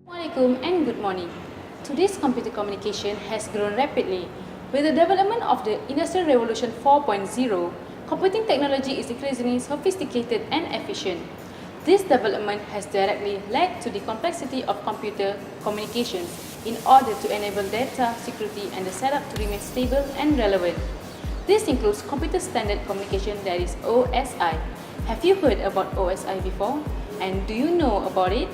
Assalamualaikum and good morning. Today's computer communication has grown rapidly. With the development of the Industrial Revolution 4.0, computing technology is increasingly sophisticated and efficient. This development has directly led to the complexity of computer communications in order to enable data security and the setup to remain stable and relevant. This includes Computer Standard Communication, that is OSI. Have you heard about OSI before? And do you know about it?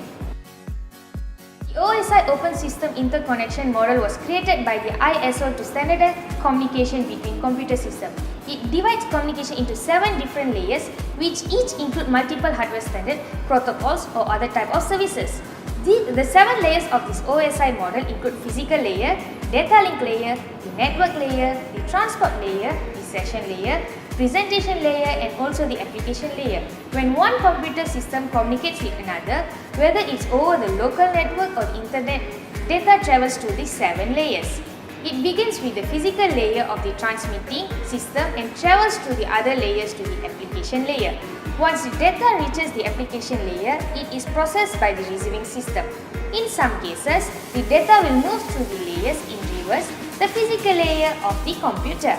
The OSI Open System Interconnection model was created by the ISO to standardize communication between computer systems. It divides communication into 7 different layers, which each include multiple hardware standard, protocols or other type of services. The 7 layers of this OSI model include physical layer, data link layer, the network layer, the transport layer, the session layer, presentation layer and also the application layer. When one computer system communicates with another, whether it's over the local network or internet, data travels to these 7 layers. It begins with the physical layer of the transmitting system and travels to the other layers to the application layer. Once the data reaches the application layer, it is processed by the receiving system. In some cases, the data will move through the layers in reverse, the physical layer of the computer.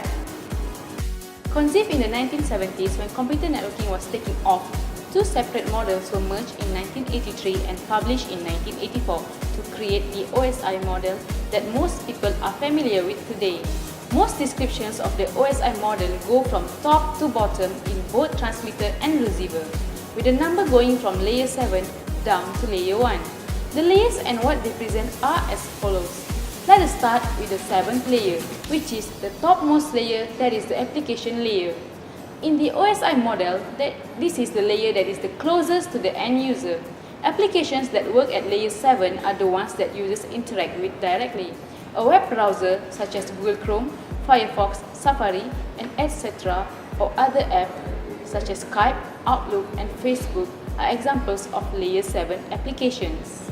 Conceived in the 1970s when computer networking was taking off, 2 separate models were merged in 1983 and published in 1984 to create the OSI model that most people are familiar with today. Most descriptions of the OSI model go from top to bottom in both transmitter and receiver, with the number going from layer 7 down to layer 1. The layers and what they present are as follows. Let us start with the 7th layer, which is the topmost layer, that is the application layer. In the OSI model, this is the layer that is the closest to the end user. Applications that work at layer 7 are the ones that users interact with directly. A web browser such as Google Chrome, Firefox, Safari, and etc. or other apps such as Skype, Outlook, and Facebook are examples of layer 7 applications.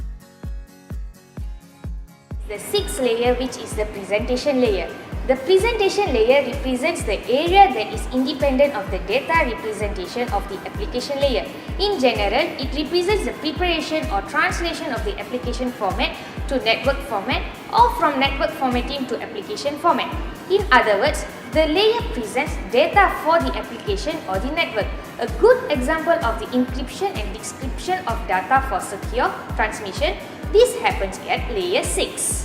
The 6th layer, which is the presentation layer. The presentation layer represents the area that is independent of the data representation of the application layer. In general, it represents the preparation or translation of the application format to network format or from network formatting to application format. In other words, the layer presents data for the application or the network. A good example of the encryption and decryption of data for secure transmission, this happens at layer 6.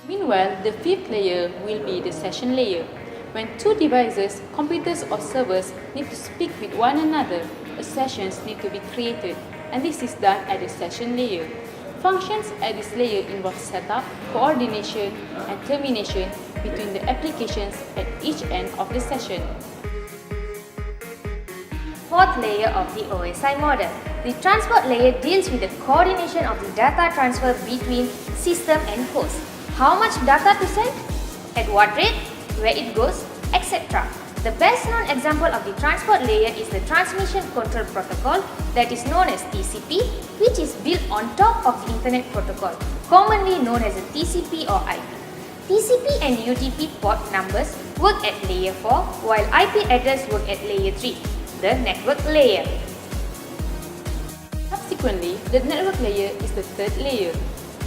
Meanwhile, the 5th layer will be the session layer. When 2 devices, computers or servers need to speak with one another, sessions need to be created, and this is done at the session layer. Functions at this layer involve setup, coordination, and termination between the applications at each end of the session. 4th layer of the OSI model. The transport layer deals with the coordination of the data transfer between system and host. How much data to send, at what rate, where it goes, etc. The best known example of the transport layer is the Transmission Control Protocol, that is known as TCP, which is built on top of the Internet Protocol, commonly known as the TCP or IP. TCP and UDP port numbers work at layer 4, while IP address work at layer 3, the network layer. Subsequently, the network layer is the 3rd layer.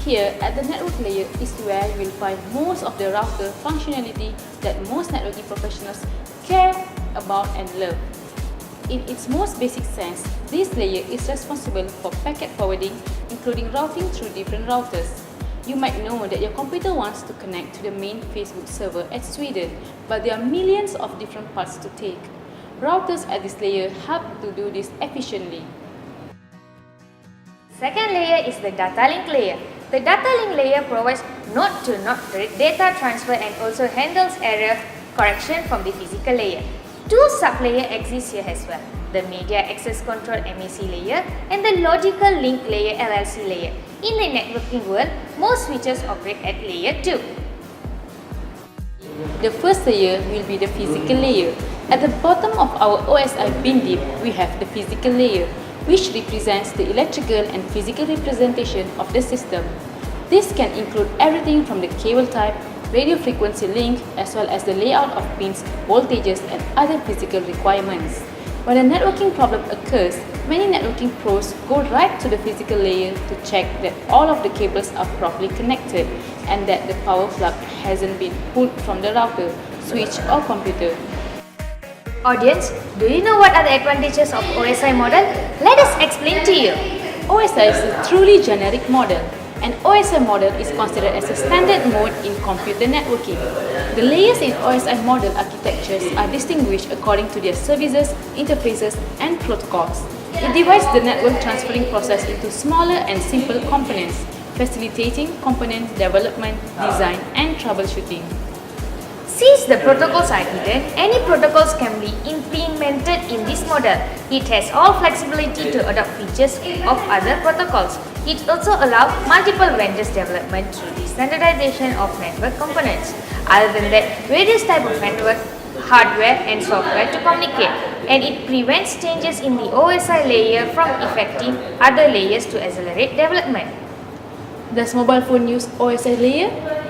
Here, at the network layer is where you will find most of the router functionality that most networking professionals care about and love. In its most basic sense, this layer is responsible for packet forwarding, including routing through different routers. You might know that your computer wants to connect to the main Facebook server at Sweden, but there are millions of different paths to take. Routers at this layer help to do this efficiently. Second layer is the data link layer. The data link layer provides node-to-node data transfer and also handles error correction from the physical layer. 2 sub-layers exist here as well, the Media Access Control MAC layer and the Logical Link Layer LLC layer. In the networking world, most switches operate at layer 2. The first layer will be the physical layer. At the bottom of our OSI bin deep, we have the physical layer, which represents the electrical and physical representation of the system. This can include everything from the cable type, radio frequency link, as well as the layout of pins, voltages, and other physical requirements. When a networking problem occurs, many networking pros go right to the physical layer to check that all of the cables are properly connected and that the power plug hasn't been pulled from the router, switch or computer. Audience, do you know what are the advantages of OSI model? Let us explain to you. OSI is a truly generic model. An OSI model is considered as a standard mode in computer networking. The layers in OSI model architectures are distinguished according to their services, interfaces, and protocols. It divides the network transferring process into smaller and simple components, facilitating component development, design, and troubleshooting. Since the protocols are hidden, any protocols can be implemented in this model. It has all flexibility to adopt features of other protocols. It also allows multiple vendors development through the standardization of network components. Other than that, various types of network, hardware and software to communicate, and it prevents changes in the OSI layer from affecting other layers to accelerate development. Does mobile phone use OSI layer?